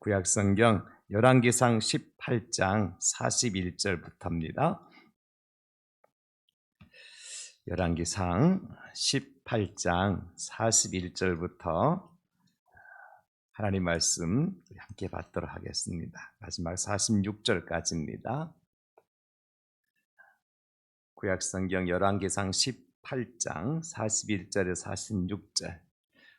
구약성경 열왕기상 18장 41절부터입니다. 열왕기상 18장 41절부터 하나님 말씀 함께 받도록 하겠습니다. 마지막 46절까지입니다. 구약성경 열왕기상 18장 41절에서 46절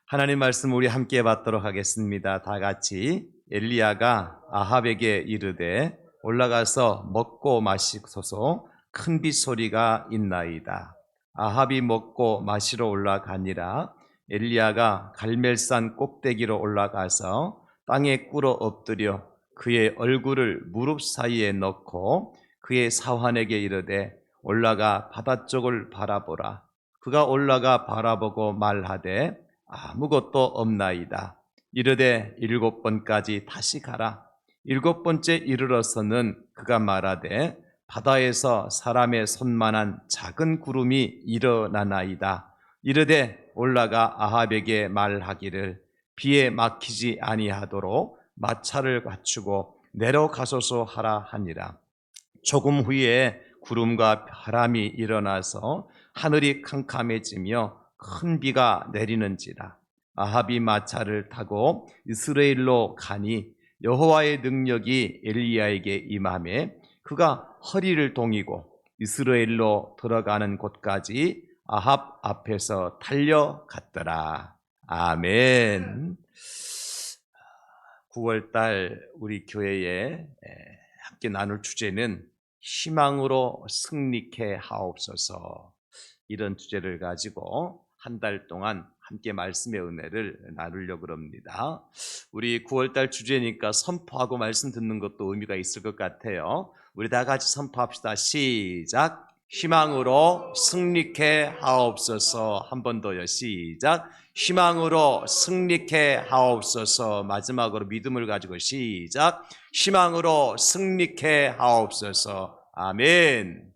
하나님 말씀 우리 함께 받도록 하겠습니다. 다 같이. 엘리야가 아합에게 이르되 올라가서 먹고 마시소서, 큰 빗소리가 있나이다. 아합이 먹고 마시러 올라가니라. 엘리야가 갈멜산 꼭대기로 올라가서 땅에 꿇어 엎드려 그의 얼굴을 무릎 사이에 넣고 그의 사환에게 이르되 올라가 바다 쪽을 바라보라. 그가 올라가 바라보고 말하되 아무것도 없나이다. 이르되 7번까지 다시 가라. 7번째 이르러서는 그가 말하되 바다에서 사람의 손만한 작은 구름이 일어나나이다. 이르되 올라가 아합에게 말하기를 비에 막히지 아니하도록 마차를 갖추고 내려가소서 하라 하니라. 조금 후에 구름과 바람이 일어나서 하늘이 캄캄해지며 큰 비가 내리는지라. 아합이 마차를 타고 이스라엘로 가니 여호와의 능력이 엘리야에게 임하매 그가 허리를 동이고 이스라엘로 들어가는 곳까지 아합 앞에서 달려갔더라. 아멘. 9월달 우리 교회에 함께 나눌 주제는 희망으로 승리케 하옵소서, 이런 주제를 가지고 한 달 동안 함께 말씀의 은혜를 나누려고 합니다. 우리 9월달 주제니까 선포하고 말씀 듣는 것도 의미가 있을 것 같아요. 우리 다 같이 선포합시다. 시작. 희망으로 승리케 하옵소서. 한 번 더요. 시작. 희망으로 승리케 하옵소서. 마지막으로 믿음을 가지고 시작. 희망으로 승리케 하옵소서. 아멘.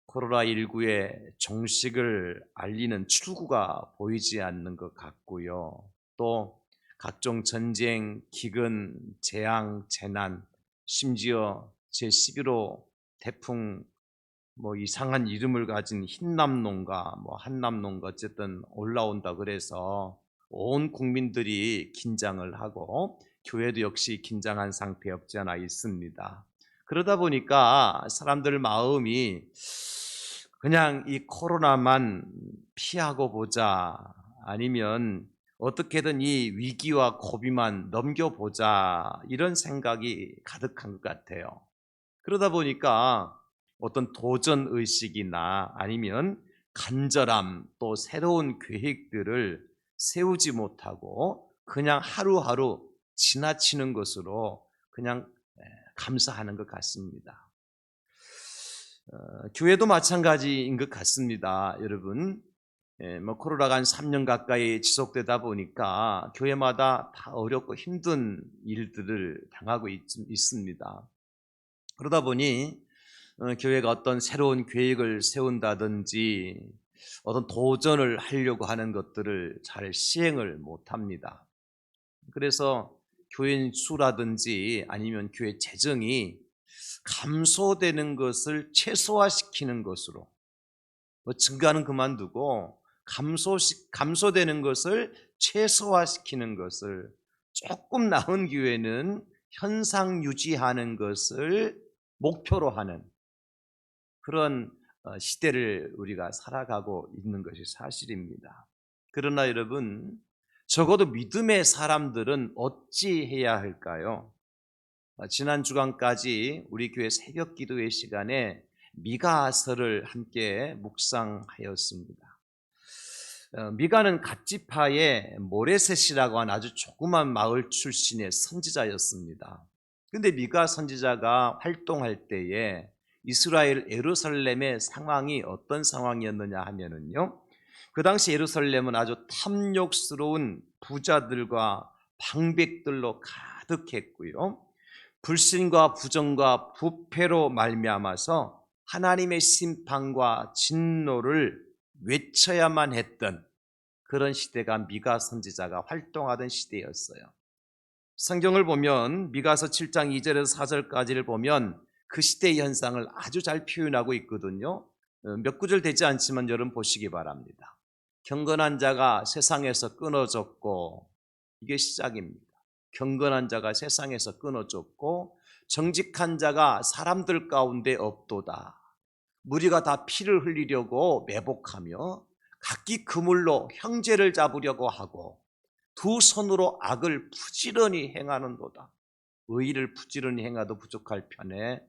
코로나19의 종식을 알리는 출구가 보이지 않는 것 같고요. 또 각종 전쟁, 기근, 재앙, 재난, 심지어 제11호 태풍, 이상한 이름을 가진 흰남농가, 한남농가 어쨌든 올라온다 그래서 온 국민들이 긴장을 하고 교회도 역시 긴장한 상태에 없지 않아 있습니다. 그러다 보니까 사람들 마음이 그냥 이 코로나만 피하고 보자, 아니면 어떻게든 이 위기와 고비만 넘겨보자, 이런 생각이 가득한 것 같아요. 그러다 보니까 어떤 도전의식이나 아니면 간절함, 또 새로운 계획들을 세우지 못하고 그냥 하루하루 지나치는 것으로 그냥 감사하는 것 같습니다. 교회도 마찬가지인 것 같습니다. 여러분, 코로나가 한 3년 가까이 지속되다 보니까 교회마다 다 어렵고 힘든 일들을 당하고 있습니다. 그러다 보니 교회가 어떤 새로운 계획을 세운다든지 어떤 도전을 하려고 하는 것들을 잘 시행을 못합니다. 그래서 교인 수라든지 아니면 교회 재정이 감소되는 것을 최소화시키는 것으로, 증가는 그만두고 감소되는 것을 최소화시키는 것을, 조금 나은 교회는 현상 유지하는 것을 목표로 하는 그런 시대를 우리가 살아가고 있는 것이 사실입니다. 그러나 여러분, 적어도 믿음의 사람들은 어찌해야 할까요? 지난 주간까지 우리 교회 새벽 기도회 시간에 미가서를 함께 묵상하였습니다. 미가는 갓지파의 모레셋이라고 하는 아주 조그만 마을 출신의 선지자였습니다. 그런데 미가 선지자가 활동할 때에 이스라엘 예루살렘의 상황이 어떤 상황이었느냐 하면은요, 그 당시 예루살렘은 아주 탐욕스러운 부자들과 방백들로 가득했고요, 불신과 부정과 부패로 말미암아서 하나님의 심판과 진노를 외쳐야만 했던 그런 시대가 미가 선지자가 활동하던 시대였어요. 성경을 보면 미가서 7장 2절에서 4절까지를 보면 그 시대의 현상을 아주 잘 표현하고 있거든요. 몇 구절 되지 않지만 여러분 보시기 바랍니다. 경건한 자가 세상에서 끊어졌고, 이게 시작입니다. 경건한 자가 세상에서 끊어졌고 정직한 자가 사람들 가운데 없도다. 무리가 다 피를 흘리려고 매복하며 각기 그물로 형제를 잡으려고 하고 두 손으로 악을 부지런히 행하는도다. 의를 부지런히 행하도 부족할 편에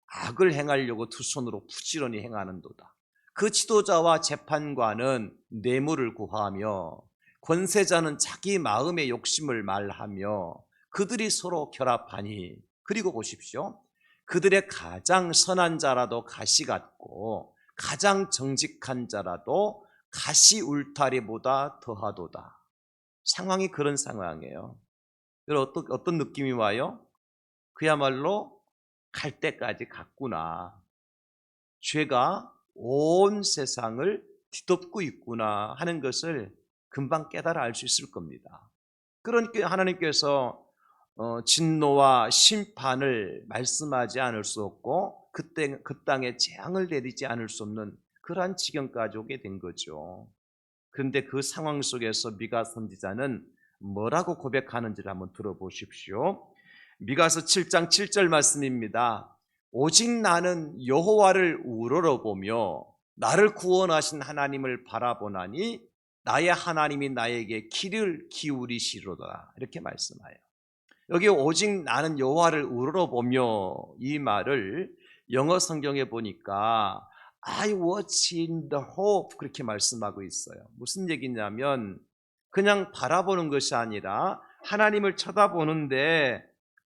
악을 행하려고 두 손으로 부지런히 행하는도다. 그 지도자와 재판관은 뇌물을 구하며 권세자는 자기 마음의 욕심을 말하며 그들이 서로 결합하니, 그리고 보십시오. 그들의 가장 선한 자라도 가시 같고 가장 정직한 자라도 가시 울타리보다 더하도다. 상황이 그런 상황이에요. 어떤 느낌이 와요? 그야말로 갈 때까지 갔구나. 죄가 온 세상을 뒤덮고 있구나 하는 것을 금방 깨달아 알 수 있을 겁니다. 그러니까 하나님께서 진노와 심판을 말씀하지 않을 수 없고 그 땅에 재앙을 내리지 않을 수 없는 그러한 지경까지 오게 된 거죠. 그런데 그 상황 속에서 미가 선지자는 뭐라고 고백하는지를 한번 들어보십시오. 미가서 7장 7절 말씀입니다. 오직 나는 여호와를 우러러보며 나를 구원하신 하나님을 바라보나니 나의 하나님이 나에게 귀를 기울이시로다. 이렇게 말씀하여. 여기 오직 나는 여호와를 우러러보며, 이 말을 영어 성경에 보니까 I watch in the hope 그렇게 말씀하고 있어요. 무슨 얘기냐면 그냥 바라보는 것이 아니라 하나님을 쳐다보는데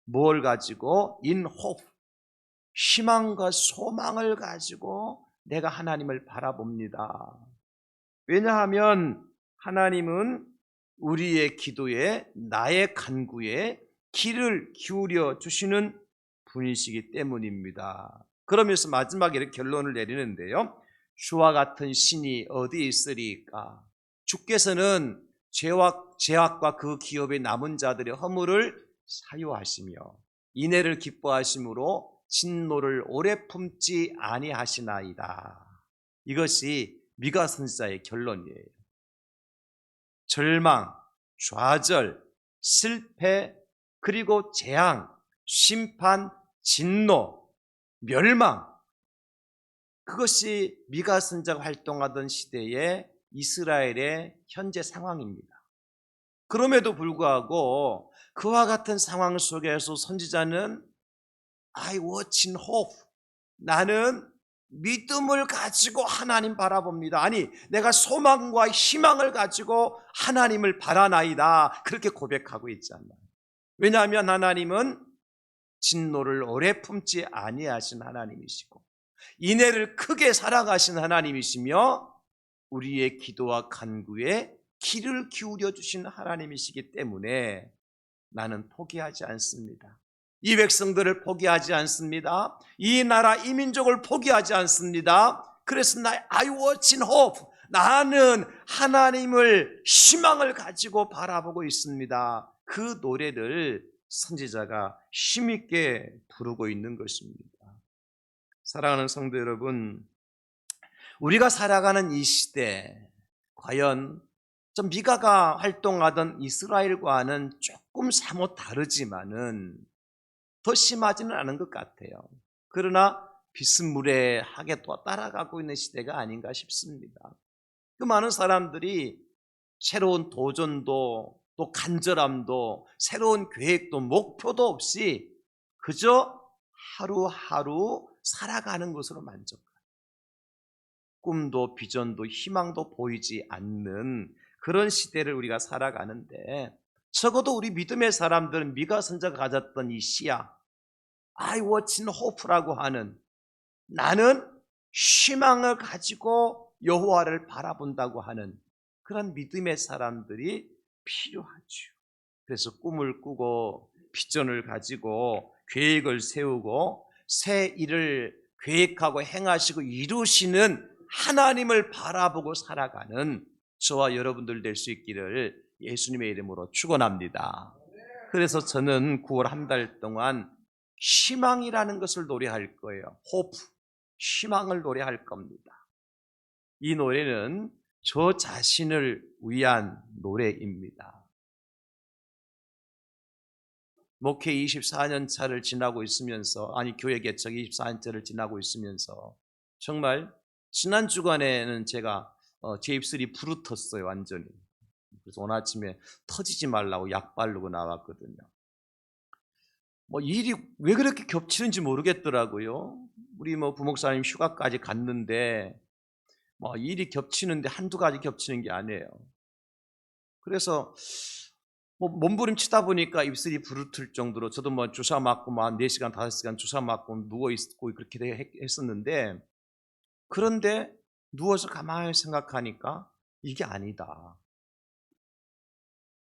뭘 가지고? in hope, 희망과 소망을 가지고 내가 하나님을 바라봅니다. 왜냐하면 하나님은 우리의 기도에, 나의 간구에 귀를 기울여 주시는 분이시기 때문입니다. 그러면서 마지막에 이렇게 결론을 내리는데요. 주와 같은 신이 어디 있으리까? 주께서는 죄악과 그 기업에 남은 자들의 허물을 사유하시며 인애를 기뻐하심으로 진노를 오래 품지 아니하시나이다. 이것이 미가 선지자의 결론이에요. 절망, 좌절, 실패, 그리고 재앙, 심판, 진노, 멸망, 그것이 미가 선지자가 활동하던 시대의 이스라엘의 현재 상황입니다. 그럼에도 불구하고 그와 같은 상황 속에서 선지자는 I watch in hope, 나는 믿음을 가지고 하나님 바라봅니다. 아니, 내가 소망과 희망을 가지고 하나님을 바라나이다. 그렇게 고백하고 있잖아요. 왜냐하면 하나님은 진노를 오래 품지 아니하신 하나님이시고 인애를 크게 살아가신 하나님이시며 우리의 기도와 간구에 귀를 기울여 주신 하나님이시기 때문에 나는 포기하지 않습니다. 이 백성들을 포기하지 않습니다. 이 나라, 이 민족을 포기하지 않습니다. 그래서 I watch in hope, 나는 하나님을 희망을 가지고 바라보고 있습니다. 그 노래를 선지자가 힘있게 부르고 있는 것입니다. 사랑하는 성도 여러분, 우리가 살아가는 이 시대, 과연 좀 미가가 활동하던 이스라엘과는 조금 사뭇 다르지만은 더 심하지는 않은 것 같아요. 그러나 비스무리하게 또 따라가고 있는 시대가 아닌가 싶습니다. 그 많은 사람들이 새로운 도전도 또 간절함도 새로운 계획도 목표도 없이 그저 하루하루 살아가는 것으로 만족해요. 꿈도 비전도 희망도 보이지 않는 그런 시대를 우리가 살아가는데, 적어도 우리 믿음의 사람들은 미가 선지자가 가졌던 이 시야, I watch in hope라고 하는, 나는 희망을 가지고 여호와를 바라본다고 하는 그런 믿음의 사람들이 필요하죠. 그래서 꿈을 꾸고 비전을 가지고 계획을 세우고 새 일을 계획하고 행하시고 이루시는 하나님을 바라보고 살아가는 저와 여러분들 될 수 있기를 예수님의 이름으로 축원합니다. 그래서 저는 9월 한 달 동안 희망이라는 것을 노래할 거예요. 호프, 희망을 노래할 겁니다. 이 노래는 저 자신을 위한 노래입니다. 목회 24년 차를 지나고 있으면서, 교회 개척 24년 차를 지나고 있으면서 정말 지난 주간에는 제가 제 입술이 부르텄어요, 완전히. 그래서 오늘 아침에 터지지 말라고 약 바르고 나왔거든요. 일이 왜 그렇게 겹치는지 모르겠더라고요. 우리 부목사님 휴가까지 갔는데 일이 겹치는데 한두 가지 겹치는 게 아니에요. 그래서 몸부림치다 보니까 입술이 부르틀 정도로 저도 주사 맞고 4시간, 5시간 주사 맞고 누워있고 그렇게 했었는데, 그런데 누워서 가만히 생각하니까 이게 아니다.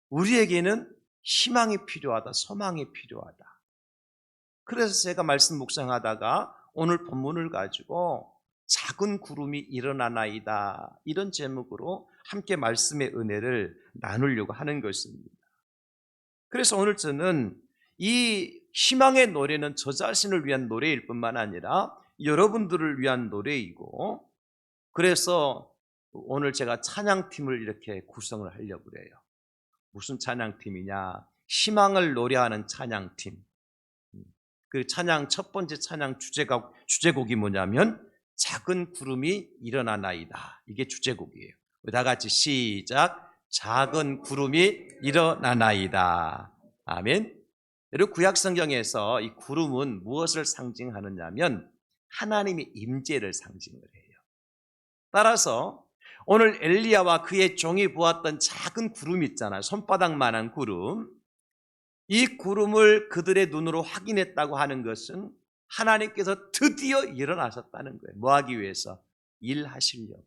우리에게는 희망이 필요하다, 소망이 필요하다. 그래서 제가 말씀 묵상하다가 오늘 본문을 가지고 작은 구름이 일어나나이다, 이런 제목으로 함께 말씀의 은혜를 나누려고 하는 것입니다. 그래서 오늘 저는 이 희망의 노래는 저 자신을 위한 노래일 뿐만 아니라 여러분들을 위한 노래이고, 그래서 오늘 제가 찬양팀을 이렇게 구성을 하려고 그래요. 무슨 찬양팀이냐? 희망을 노래하는 찬양팀. 그 찬양, 첫 번째 찬양 주제곡이 뭐냐면 작은 구름이 일어나나이다. 이게 주제곡이에요. 다 같이 시작. 작은 구름이 일어나나이다. 아멘. 여러분, 구약성경에서 이 구름은 무엇을 상징하느냐면 하나님의 임재를 상징을 해요. 따라서 오늘 엘리야와 그의 종이 보았던 작은 구름 있잖아요. 손바닥만한 구름. 이 구름을 그들의 눈으로 확인했다고 하는 것은 하나님께서 드디어 일어나셨다는 거예요. 뭐 하기 위해서? 일하시려고.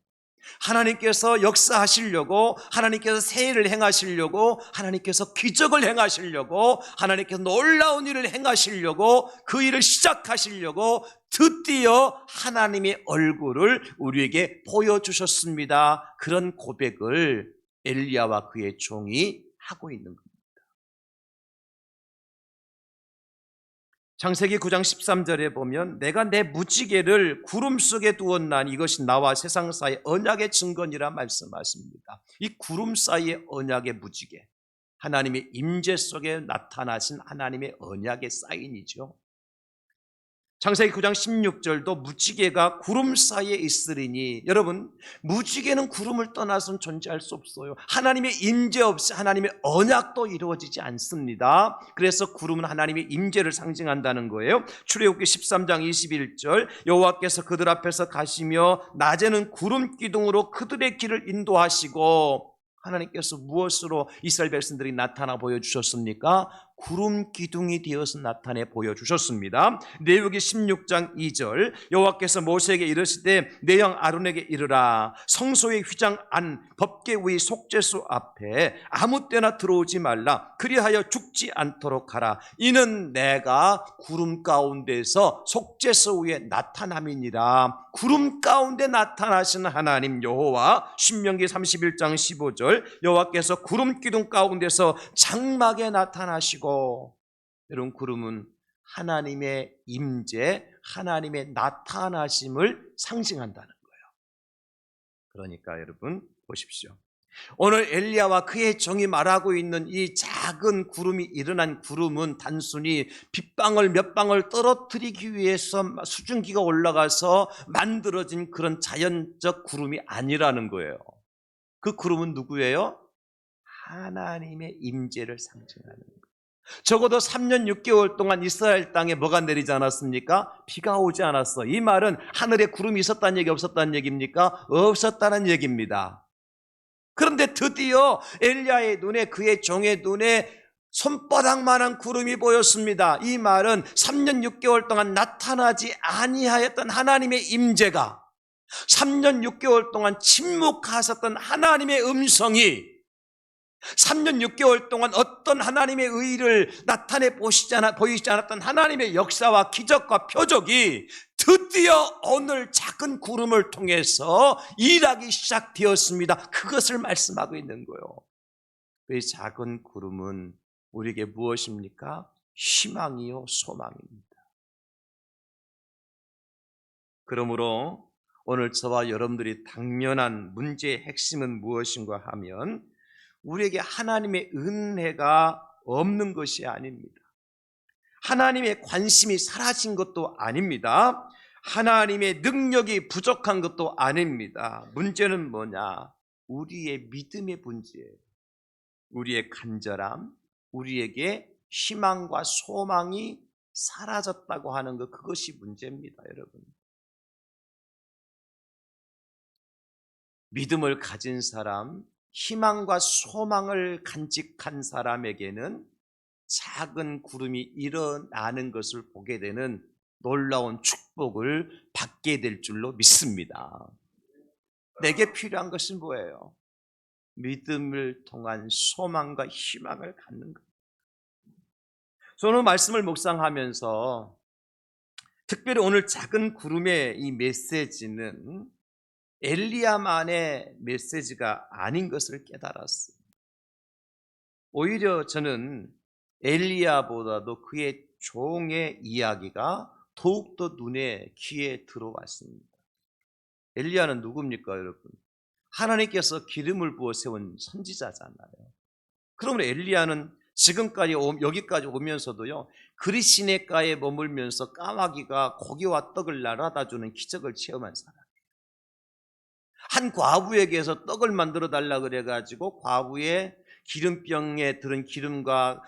하나님께서 역사하시려고, 하나님께서 새 일을 행하시려고, 하나님께서 기적을 행하시려고, 하나님께서 놀라운 일을 행하시려고, 그 일을 시작하시려고 드디어 하나님의 얼굴을 우리에게 보여주셨습니다. 그런 고백을 엘리야와 그의 종이 하고 있는 겁니다. 창세기 9장 13절에 보면 내가 내 무지개를 구름 속에 두었나니 이것이 나와 세상 사이의 언약의 증거니라 말씀하십니다. 이 구름 사이의 언약의 무지개, 하나님의 임재 속에 나타나신 하나님의 언약의 사인이죠. 창세기 9장 16절도 무지개가 구름 사이에 있으리니, 여러분, 무지개는 구름을 떠나서는 존재할 수 없어요. 하나님의 임재 없이 하나님의 언약도 이루어지지 않습니다. 그래서 구름은 하나님의 임재를 상징한다는 거예요. 출애굽기 13장 21절 여호와께서 그들 앞에서 가시며 낮에는 구름 기둥으로 그들의 길을 인도하시고, 하나님께서 무엇으로 이스라엘 백성들이 나타나 보여주셨습니까? 구름 기둥이 되어서 나타내 보여주셨습니다. 레위기 16장 2절 여호와께서 모세에게 이르시되 내 형 아론에게 이르라. 성소의 휘장 안 법궤 위 속죄소 앞에 아무 때나 들어오지 말라. 그리하여 죽지 않도록 하라. 이는 내가 구름 가운데서 속죄소 위에 나타남이니라. 구름 가운데 나타나시는 하나님 여호와. 신명기 31장 15절 여호와께서 구름 기둥 가운데서 장막에 나타나시고, 여러분, 구름은 하나님의 임재, 하나님의 나타나심을 상징한다는 거예요. 그러니까 여러분 보십시오. 오늘 엘리야와 그의 종이 말하고 있는 이 작은 구름이 일어난 구름은 단순히 빗방울 몇 방울 떨어뜨리기 위해서 수증기가 올라가서 만들어진 그런 자연적 구름이 아니라는 거예요. 그 구름은 누구예요? 하나님의 임재를 상징하는 거예요. 적어도 3년 6개월 동안 이스라엘 땅에 뭐가 내리지 않았습니까? 비가 오지 않았어. 이 말은 하늘에 구름이 있었다는 얘기, 없었다는 얘기입니까? 없었다는 얘기입니다. 그런데 드디어 엘리야의 눈에, 그의 종의 눈에 손바닥만한 구름이 보였습니다. 이 말은 3년 6개월 동안 나타나지 아니하였던 하나님의 임재가, 3년 6개월 동안 침묵하셨던 하나님의 음성이, 3년 6개월 동안 어떤 하나님의 의의를 나타내 보이지 않았던 하나님의 역사와 기적과 표적이 드디어 오늘 작은 구름을 통해서 일하기 시작되었습니다. 그것을 말씀하고 있는 거예요. 이 작은 구름은 우리에게 무엇입니까? 희망이요 소망입니다. 그러므로 오늘 저와 여러분들이 당면한 문제의 핵심은 무엇인가 하면 우리에게 하나님의 은혜가 없는 것이 아닙니다. 하나님의 관심이 사라진 것도 아닙니다. 하나님의 능력이 부족한 것도 아닙니다. 문제는 뭐냐? 우리의 믿음의 문제예요. 우리의 간절함, 우리에게 희망과 소망이 사라졌다고 하는 것, 그것이 문제입니다, 여러분. 믿음을 가진 사람, 희망과 소망을 간직한 사람에게는 작은 구름이 일어나는 것을 보게 되는 놀라운 축복을 받게 될 줄로 믿습니다. 내게 필요한 것은 뭐예요? 믿음을 통한 소망과 희망을 갖는 것. 저는 말씀을 묵상하면서 특별히 오늘 작은 구름의 이 메시지는 엘리야만의 메시지가 아닌 것을 깨달았어요. 오히려 저는 엘리야보다도 그의 종의 이야기가 더욱더 눈에 귀에 들어왔습니다. 엘리야는 누굽니까, 여러분? 하나님께서 기름을 부어 세운 선지자잖아요. 그러면 엘리야는 지금까지 여기까지 오면서도요, 그리시네가에 머물면서 까마귀가 고기와 떡을 날아다 주는 기적을 체험한 사람. 한 과부에게서 떡을 만들어 달라 그래가지고 과부의 기름병에 들은 기름과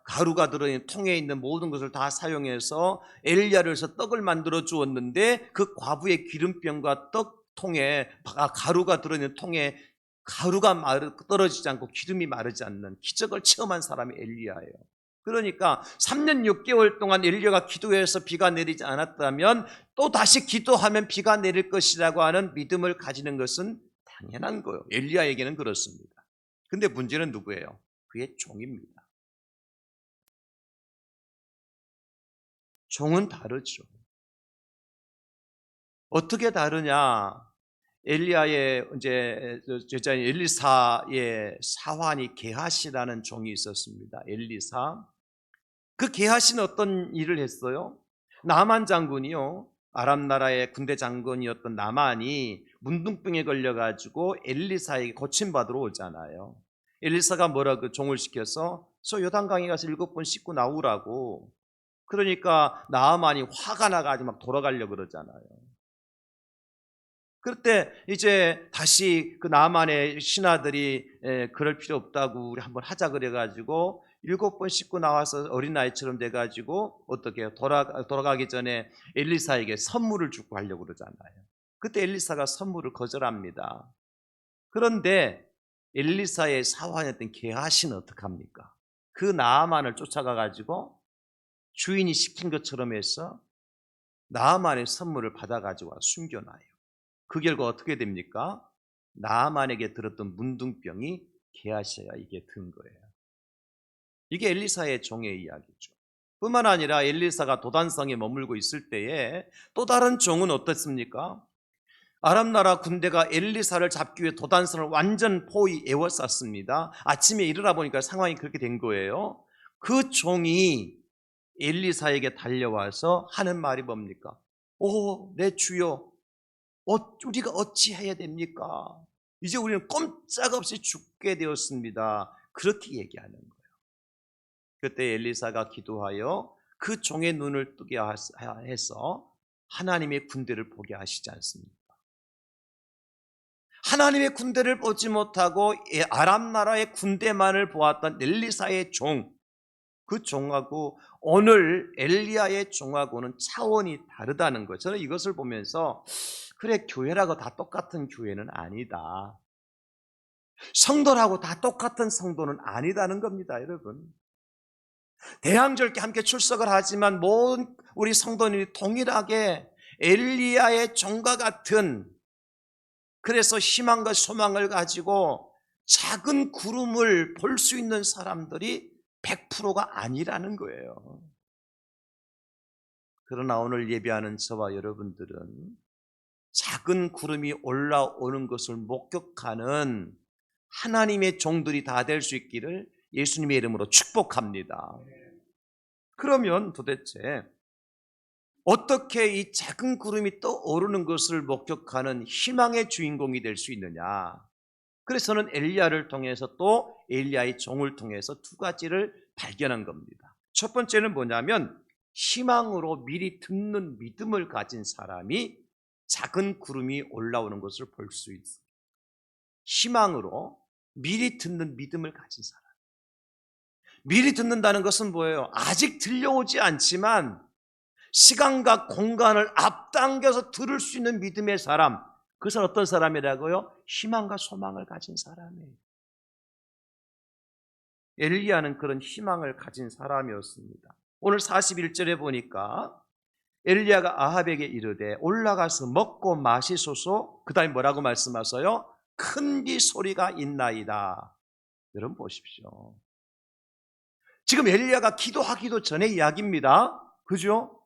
가루가 들어있는 통에 있는 모든 것을 다 사용해서 엘리야를 해서 떡을 만들어 주었는데 그 과부의 기름병과 떡통에 가루가 들어있는 통에 가루가 떨어지지 않고 기름이 마르지 않는 기적을 체험한 사람이 엘리야예요. 그러니까 3년 6개월 동안 엘리야가 기도해서 비가 내리지 않았다면 또 다시 기도하면 비가 내릴 것이라고 하는 믿음을 가지는 것은 당연한 거예요. 엘리야에게는 그렇습니다. 근데 문제는 누구예요? 그의 종입니다. 종은 다르죠. 어떻게 다르냐? 엘리야의 이제 제자인 엘리사의 사환이 게하시라는 종이 있었습니다. 엘리사. 그 게하시는 어떤 일을 했어요? 나만 장군이요, 아람 나라의 군대 장군이었던 나만이 문둥병에 걸려가지고 엘리사에게 고침받으러 오잖아요. 엘리사가 뭐라고 종을 시켜서 저 요단강에 가서 7번 씻고 나오라고. 그러니까 나만이 화가 나가지고 막 돌아가려고 그러잖아요. 그때 이제 다시 그 나만의 신하들이 그럴 필요 없다고 우리 한번 하자 그래가지고 7번 씻고 나와서 어린아이처럼 돼가지고 어떻게 해요? 돌아가기 전에 엘리사에게 선물을 주고 하려고 그러잖아요. 그때 엘리사가 선물을 거절합니다. 그런데 엘리사의 사환이었던 게하시는 어떡합니까? 그 나아만을 쫓아가가지고 주인이 시킨 것처럼 해서 나아만의 선물을 받아가지고 숨겨놔요. 그 결과 어떻게 됩니까? 나아만에게 들었던 문둥병이 게하시에게 든 거예요. 이게 엘리사의 종의 이야기죠. 뿐만 아니라 엘리사가 도단성에 머물고 있을 때에 또 다른 종은 어떻습니까? 아람 나라 군대가 엘리사를 잡기 위해 도단성을 완전 포위 에워쌌습니다. 아침에 일어나 보니까 상황이 그렇게 된 거예요. 그 종이 엘리사에게 달려와서 하는 말이 뭡니까? 오, 내 주여, 우리가 어찌해야 됩니까? 이제 우리는 꼼짝없이 죽게 되었습니다. 그렇게 얘기하는 거예요. 그때 엘리사가 기도하여 그 종의 눈을 뜨게 해서 하나님의 군대를 보게 하시지 않습니까? 하나님의 군대를 보지 못하고 아람 나라의 군대만을 보았던 엘리사의 종, 그 종하고 오늘 엘리야의 종하고는 차원이 다르다는 거예요. 저는 이것을 보면서 그래, 교회라고 다 똑같은 교회는 아니다. 성도라고 다 똑같은 성도는 아니다는 겁니다, 여러분. 대항절께 함께 출석을 하지만 모든 우리 성도님이 동일하게 엘리야의 종과 같은, 그래서 희망과 소망을 가지고 작은 구름을 볼 수 있는 사람들이 100%가 아니라는 거예요. 그러나 오늘 예배하는 저와 여러분들은 작은 구름이 올라오는 것을 목격하는 하나님의 종들이 다 될 수 있기를 예수님의 이름으로 축복합니다. 그러면 도대체 어떻게 이 작은 구름이 떠오르는 것을 목격하는 희망의 주인공이 될 수 있느냐? 그래서는 엘리야를 통해서 또 엘리야의 종을 통해서 두 가지를 발견한 겁니다. 첫 번째는 뭐냐면 희망으로 미리 듣는 믿음을 가진 사람이 작은 구름이 올라오는 것을 볼 수 있어요. 희망으로 미리 듣는 믿음을 가진 사람. 미리 듣는다는 것은 뭐예요? 아직 들려오지 않지만 시간과 공간을 앞당겨서 들을 수 있는 믿음의 사람, 그것은 어떤 사람이라고요? 희망과 소망을 가진 사람이에요. 엘리야는 그런 희망을 가진 사람이었습니다. 오늘 41절에 보니까 엘리야가 아합에게 이르되 올라가서 먹고 마시소서. 그 다음에 뭐라고 말씀하세요? 큰 비 소리가 있나이다. 여러분 보십시오. 지금 엘리야가 기도하기도 전의 이야기입니다. 그죠?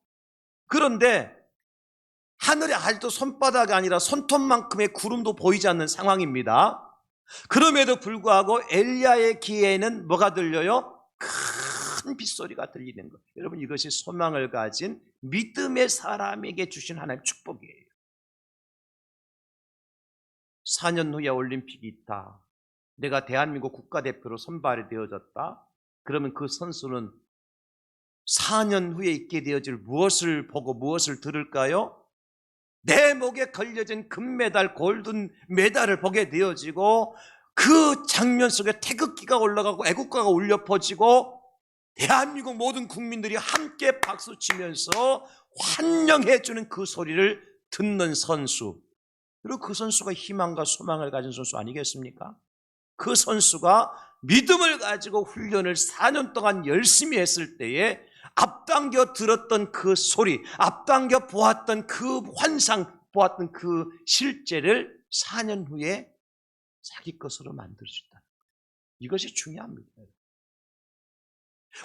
그런데 하늘에 아직도 손바닥이 아니라 손톱만큼의 구름도 보이지 않는 상황입니다. 그럼에도 불구하고 엘리야의 귀에는 뭐가 들려요? 큰 빗소리가 들리는 것. 여러분 이것이 소망을 가진 믿음의 사람에게 주신 하나님의 축복이에요. 4년 후에 올림픽이 있다. 내가 대한민국 국가대표로 선발이 되어졌다. 그러면 그 선수는 4년 후에 있게 되어질 무엇을 보고 무엇을 들을까요? 내 목에 걸려진 금메달, 골든 메달을 보게 되어지고 그 장면 속에 태극기가 올라가고 애국가가 울려 퍼지고 대한민국 모든 국민들이 함께 박수치면서 환영해주는 그 소리를 듣는 선수. 그리고 그 선수가 희망과 소망을 가진 선수 아니겠습니까? 그 선수가 믿음을 가지고 훈련을 4년 동안 열심히 했을 때에 앞당겨 들었던 그 소리, 앞당겨 보았던 그 환상, 보았던 그 실제를 4년 후에 자기 것으로 만들 수 있다. 이것이 중요합니다.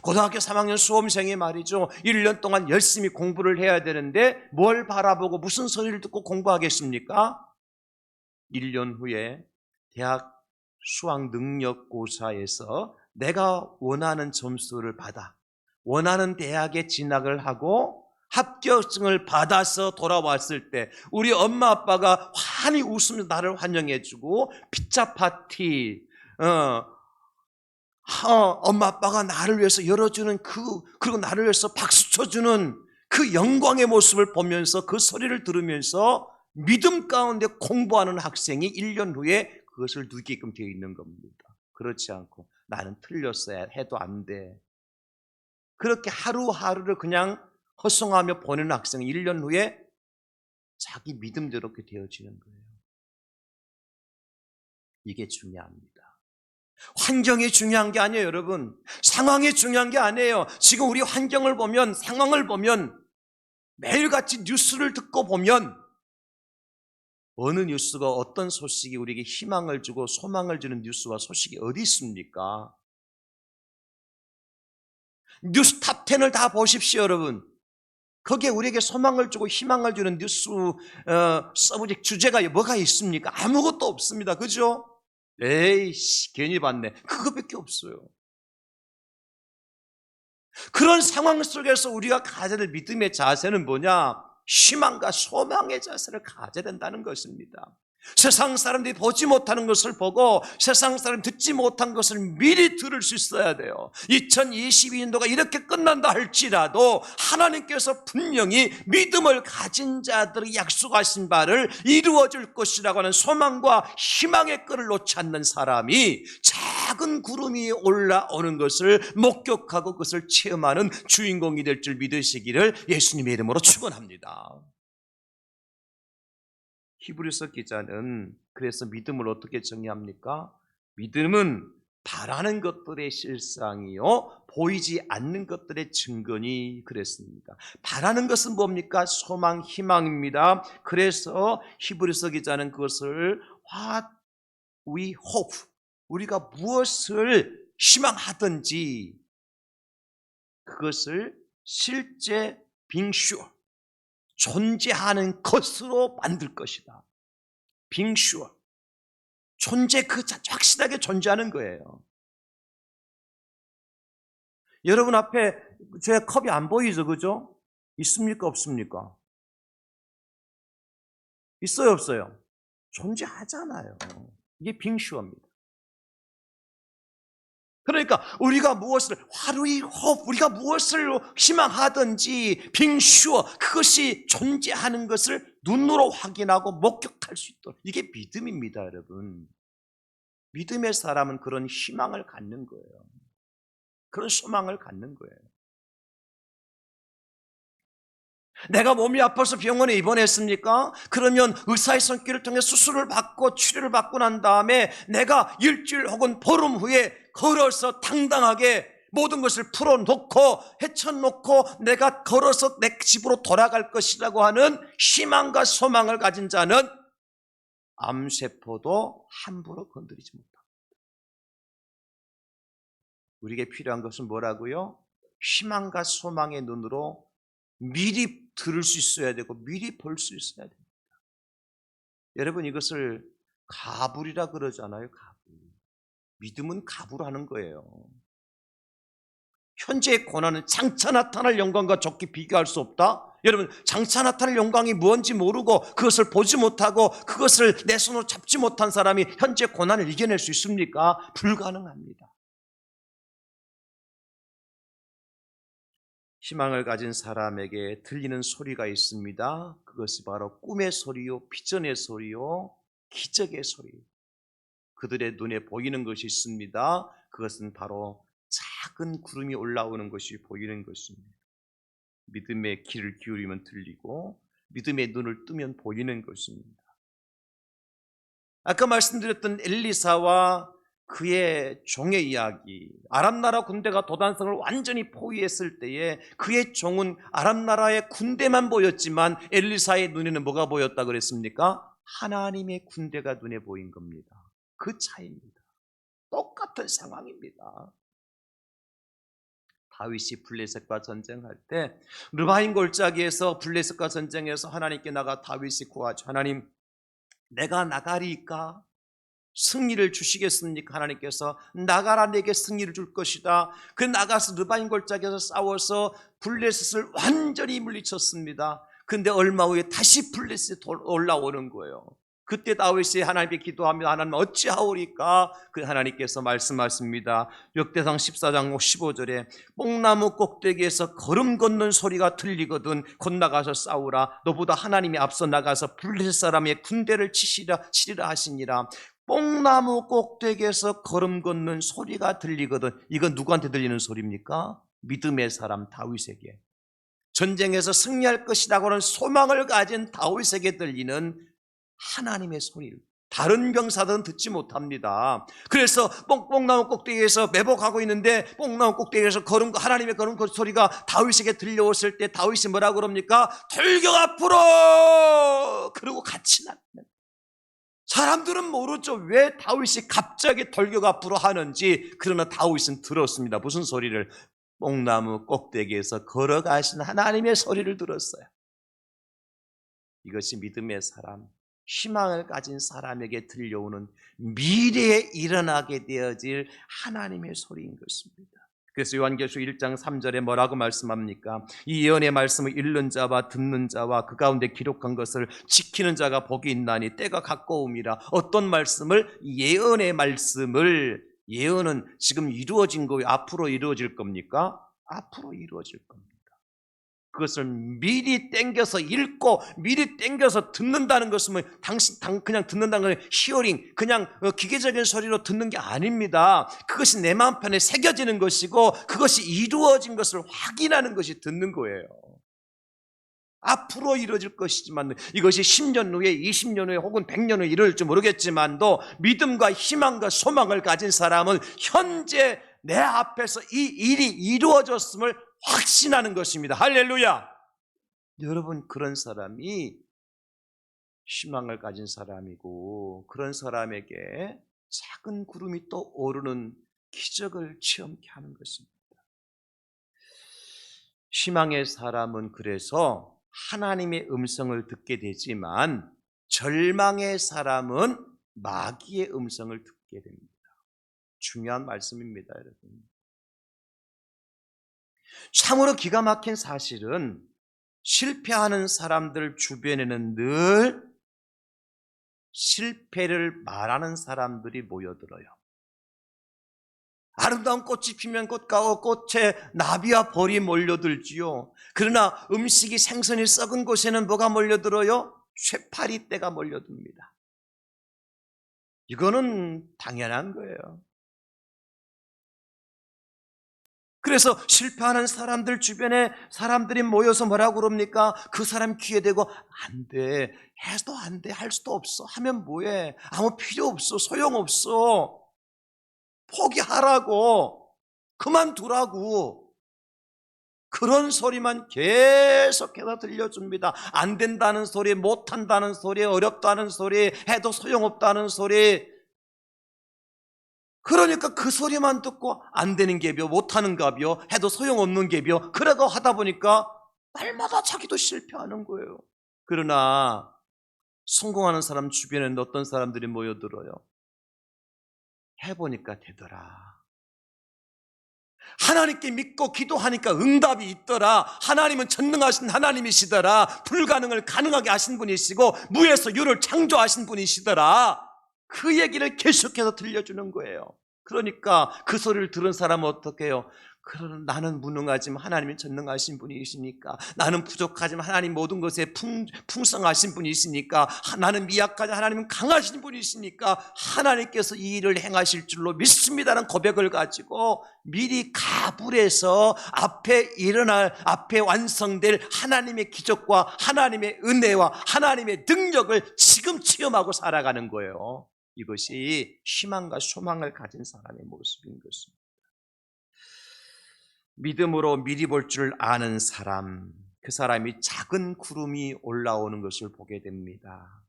고등학교 3학년 수험생이 말이죠. 1년 동안 열심히 공부를 해야 되는데 뭘 바라보고 무슨 소리를 듣고 공부하겠습니까? 1년 후에 대학 수학능력고사에서 내가 원하는 점수를 받아 원하는 대학에 진학을 하고 합격증을 받아서 돌아왔을 때 우리 엄마 아빠가 환히 웃으면서 나를 환영해주고 피자 파티, 엄마 아빠가 나를 위해서 열어주는 그리고 나를 위해서 박수 쳐주는 그 영광의 모습을 보면서 그 소리를 들으면서 믿음 가운데 공부하는 학생이 1년 후에 그것을 누리게끔 되어 있는 겁니다. 그렇지 않고 나는 틀렸어야 해도 안 돼. 그렇게 하루하루를 그냥 허송하며 보내는 학생이 1년 후에 자기 믿음대로 그렇게 되어지는 거예요. 이게 중요합니다. 환경이 중요한 게 아니에요, 여러분. 상황이 중요한 게 아니에요. 지금 우리 환경을 보면, 상황을 보면, 매일같이 뉴스를 듣고 보면 어느 뉴스가 어떤 소식이 우리에게 희망을 주고 소망을 주는 뉴스와 소식이 어디 있습니까? 뉴스 탑10을 다 보십시오, 여러분. 거기에 우리에게 소망을 주고 희망을 주는 뉴스 서브젝트 주제가 뭐가 있습니까? 아무것도 없습니다. 그죠? 에이씨, 괜히 봤네. 그것밖에 없어요. 그런 상황 속에서 우리가 가져야 될 믿음의 자세는 뭐냐? 희망과 소망의 자세를 가져야 된다는 것입니다. 세상 사람들이 보지 못하는 것을 보고 세상 사람이 듣지 못한 것을 미리 들을 수 있어야 돼요. 2022년도가 이렇게 끝난다 할지라도 하나님께서 분명히 믿음을 가진 자들이 약속하신 바를 이루어줄 것이라고 하는 소망과 희망의 끈을 놓지 않는 사람이 작은 구름이 올라오는 것을 목격하고 그것을 체험하는 주인공이 될 줄 믿으시기를 예수님의 이름으로 축원합니다. 히브리서 기자는 그래서 믿음을 어떻게 정의합니까? 믿음은 바라는 것들의 실상이요 보이지 않는 것들의 증거니 그랬습니다. 바라는 것은 뭡니까? 소망, 희망입니다. 그래서 히브리서 기자는 그것을 What we hope, 우리가 무엇을 희망하든지 그것을 실제 being sure, 존재하는 것으로 만들 것이다. being sure. 존재 그 자체 확실하게 존재하는 거예요. 여러분 앞에 제 컵이 안 보이죠, 그죠? 있습니까, 없습니까? 있어요, 없어요? 존재하잖아요. 이게 빙슈어입니다. 그러니까 우리가 무엇을 화루이 호흡, 우리가 무엇을 희망하든지 빙슈어, 그것이 존재하는 것을 눈으로 확인하고 목격할 수 있도록, 이게 믿음입니다, 여러분. 믿음의 사람은 그런 희망을 갖는 거예요. 그런 소망을 갖는 거예요. 내가 몸이 아파서 병원에 입원했습니까? 그러면 의사의 손길을 통해 수술을 받고 치료를 받고 난 다음에 내가 일주일 혹은 보름 후에 걸어서 당당하게 모든 것을 풀어놓고 헤쳐놓고 내가 걸어서 내 집으로 돌아갈 것이라고 하는 희망과 소망을 가진 자는 암세포도 함부로 건드리지 못합니다. 우리에게 필요한 것은 뭐라고요? 희망과 소망의 눈으로 미리 들을 수 있어야 되고 미리 볼 수 있어야 됩니다. 여러분, 이것을 가불이라 그러잖아요. 가불. 믿음은 가불하는 거예요. 현재의 고난은 장차 나타날 영광과 좋게 비교할 수 없다. 여러분, 장차 나타날 영광이 무엇인지 모르고 그것을 보지 못하고 그것을 내 손으로 잡지 못한 사람이 현재 고난을 이겨낼 수 있습니까? 불가능합니다. 희망을 가진 사람에게 들리는 소리가 있습니다. 그것이 바로 꿈의 소리요, 비전의 소리요, 기적의 소리. 그들의 눈에 보이는 것이 있습니다. 그것은 바로 작은 구름이 올라오는 것이 보이는 것입니다. 믿음의 귀를 기울이면 들리고 믿음의 눈을 뜨면 보이는 것입니다. 아까 말씀드렸던 엘리사와 그의 종의 이야기, 아람 나라 군대가 도단성을 완전히 포위했을 때에 그의 종은 아람 나라의 군대만 보였지만 엘리사의 눈에는 뭐가 보였다 그랬습니까? 하나님의 군대가 눈에 보인 겁니다. 그 차이입니다. 똑같은 상황입니다. 다윗이 블레셋과 전쟁할 때 르바임 골짜기에서 블레셋과 전쟁해서 하나님께 나가 다윗이 구하죠. 하나님, 내가 나가리까? 승리를 주시겠습니까? 하나님께서 나가라, 내게 승리를 줄 것이다. 그 나가서 르바임 골짜기에서 싸워서 블레셋을 완전히 물리쳤습니다. 근데 얼마 후에 다시 블레셋이 올라오는 거예요. 그때 다윗이 하나님께 기도합니다. 하나님 어찌하오리까? 그 하나님께서 말씀하십니다. 역대상 14장 15절에 뽕나무 꼭대기에서 걸음 걷는 소리가 들리거든 곧 나가서 싸우라. 너보다 하나님이 앞서 나가서 블레셋 사람의 군대를 치리라 하시니라. 뽕나무 꼭대기에서 걸음 걷는 소리가 들리거든. 이건 누구한테 들리는 소리입니까? 믿음의 사람 다윗에게. 전쟁에서 승리할 것이라고 하는 소망을 가진 다윗에게 들리는 하나님의 소리를 다른 병사들은 듣지 못합니다. 그래서 뽕나무 꼭대기에서 매복하고 있는데 뽕나무 꼭대기에서 하나님의 걸음 소리가 다윗에게 들려왔을 때 다윗이 뭐라고 그럽니까? 돌격 앞으로! 그러고 같이 나갑니다. 사람들은 모르죠. 왜 다윗이 갑자기 돌격 앞으로 하는지. 그러나 다윗은 들었습니다. 무슨 소리를? 뽕나무 꼭대기에서 걸어가신 하나님의 소리를 들었어요. 이것이 믿음의 사람, 희망을 가진 사람에게 들려오는 미래에 일어나게 되어질 하나님의 소리인 것입니다. 그래서 요한계시록 1장 3절에 뭐라고 말씀합니까? 이 예언의 말씀을 읽는 자와 듣는 자와 그 가운데 기록한 것을 지키는 자가 복이 있나니 때가 가까움이라. 어떤 말씀을? 예언의 말씀을. 예언은 지금 이루어진 거예요. 앞으로 이루어질 겁니까? 앞으로 이루어질 겁니다. 그것을 미리 땡겨서 읽고 미리 땡겨서 듣는다는 것은 그냥 듣는다는 건 히어링, 그냥 기계적인 소리로 듣는 게 아닙니다. 그것이 내 마음편에 새겨지는 것이고 그것이 이루어진 것을 확인하는 것이 듣는 거예요. 앞으로 이루어질 것이지만 이것이 10년 후에 20년 후에 혹은 100년 후에 이루어질지 모르겠지만도 믿음과 희망과 소망을 가진 사람은 현재 내 앞에서 이 일이 이루어졌음을 확신하는 것입니다. 할렐루야. 여러분, 그런 사람이 희망을 가진 사람이고 그런 사람에게 작은 구름이 또 오르는 기적을 체험케 하는 것입니다. 희망의 사람은 그래서 하나님의 음성을 듣게 되지만 절망의 사람은 마귀의 음성을 듣게 됩니다. 중요한 말씀입니다, 여러분. 참으로 기가 막힌 사실은 실패하는 사람들 주변에는 늘 실패를 말하는 사람들이 모여들어요. 아름다운 꽃이 피면 꽃에 나비와 벌이 몰려들지요. 그러나 음식이 생선이 썩은 곳에는 뭐가 몰려들어요? 쇠파리떼가 몰려듭니다. 이거는 당연한 거예요. 그래서 실패하는 사람들 주변에 사람들이 모여서 뭐라고 그럽니까? 그 사람 귀에 대고 안 돼, 해도 안 돼, 할 수도 없어, 하면 뭐해, 아무 필요 없어, 소용없어, 포기하라고, 그만두라고, 그런 소리만 계속해서 들려줍니다. 안 된다는 소리, 못한다는 소리, 어렵다는 소리, 해도 소용없다는 소리. 그러니까 그 소리만 듣고 안 되는 갭이요, 못하는 값이요, 해도 소용없는 갭이요, 그러고 하다 보니까 날마다 자기도 실패하는 거예요. 그러나 성공하는 사람 주변에는 어떤 사람들이 모여들어요? 해보니까 되더라, 하나님께 믿고 기도하니까 응답이 있더라, 하나님은 전능하신 하나님이시더라, 불가능을 가능하게 하신 분이시고 무에서 유를 창조하신 분이시더라, 그 얘기를 계속해서 들려주는 거예요. 그러니까 그 소리를 들은 사람은 어떻게 해요? 그러나 나는 무능하지만 하나님은 전능하신 분이시니까, 나는 부족하지만 하나님 모든 것에 풍성하신 분이시니까, 나는 미약하지만 하나님은 강하신 분이시니까 하나님께서 이 일을 행하실 줄로 믿습니다라는 고백을 가지고 미리 가불해서 앞에 완성될 하나님의 기적과 하나님의 은혜와 하나님의 능력을 지금 체험하고 살아가는 거예요. 이것이 희망과 소망을 가진 사람의 모습인 것입니다. 믿음으로 미리 볼 줄 아는 사람, 그 사람이 작은 구름이 올라오는 것을 보게 됩니다.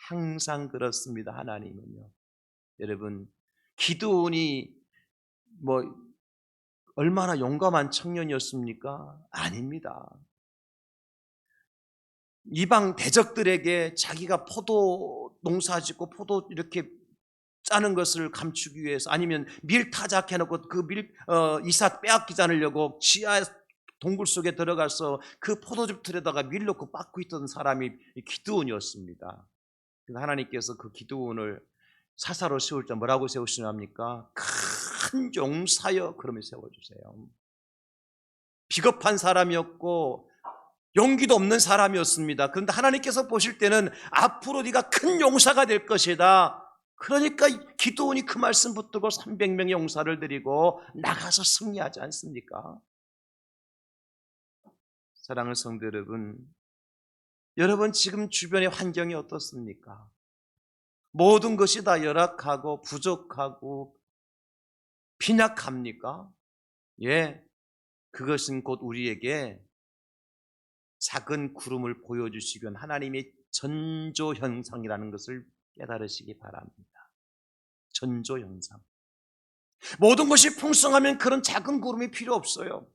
항상 그렇습니다. 하나님은요. 여러분, 기드온이 얼마나 용감한 청년이었습니까? 아닙니다. 이방 대적들에게 자기가 포도 농사 짓고 포도 이렇게 짜는 것을 감추기 위해서, 아니면 밀 타작해놓고 그 이삭 빼앗기지 않으려고 지하 동굴 속에 들어가서 그 포도즙 틀에다가 밀 넣고 빻고 있던 사람이 기드온이었습니다. 그래서 하나님께서 그 기드온을 사사로 세울 때 뭐라고 세우시랍니까? 큰 용사여 그러면 세워주세요. 비겁한 사람이었고 용기도 없는 사람이었습니다. 그런데 하나님께서 보실 때는 앞으로 네가 큰 용사가 될 것이다. 그러니까 기드온이 그 말씀 붙들고 300명의 용사를 데리고 나가서 승리하지 않습니까? 사랑하는 성도 여러분, 여러분 지금 주변의 환경이 어떻습니까? 모든 것이 다 열악하고 부족하고 빈약합니까? 예, 그것은 곧 우리에게 작은 구름을 보여주시기 위한 하나님의 전조 현상이라는 것을 깨달으시기 바랍니다. 전조 현상. 모든 것이 풍성하면 그런 작은 구름이 필요 없어요.